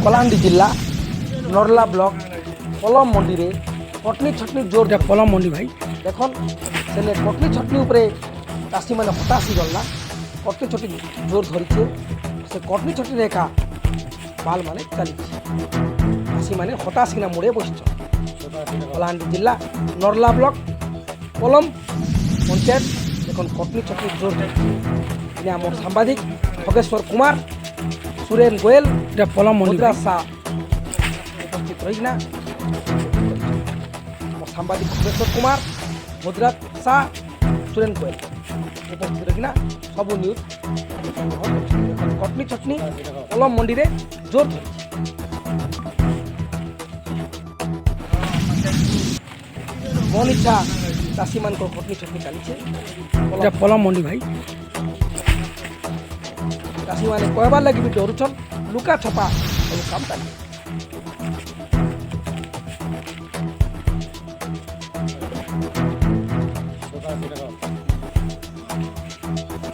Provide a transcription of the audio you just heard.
କଳାହାଣ୍ଡି ଜିଲ୍ଲା ନର୍ଲା ବ୍ଲକ ପଲମ ମଣ୍ଡିରେ କଟନୀ ଛଟନୀ ଜୋର ପଲମ ମଣ୍ଡି ଭାଇ ଦେଖନ୍ ସେନେ କଟନୀ ଛଟନୀ ଉପରେ ଚାଷୀମାନେ ହତାଶ ଗଲା କଟନୀ ଛଟନୀ ଜୋର ଧରିଛେ ସେ କଟନୀ ଛଟନୀ ଏକା ମାଲ ମାନେ ଚାଲିଛି ଚାଷୀମାନେ ହତାଶ କିନା ମୁଡ଼େ ବସିଛନ୍ କଳାହାଣ୍ଡି ଜିଲ୍ଲା ନର୍ଲା ବ୍ଲକ ପଲମ ପଞ୍ଚାୟତ দেখুন কটনি চটনি জোর ইনি আমার সাংবাদিক খগেশ্বর কুমার সুরেন গোয়েল মুদ্রা শাহ উপস্থিত রহিনা আমার সাংবাদিক খগেশ্বর কুমার মুদ্রা শাহ সুরেন গোয়েল উপস্থিত রহিনা সবু নিউজ কটনি চটনি কলম মন্ডিরে জোর ধরিছে মন ইচ্ছা চাষী মান কটনি চটনি চালিছে পলম মন্ডি ভাই চাষী মানে কহবার লাগি বি ডরুছন লুকা ছপা কাম চালিছে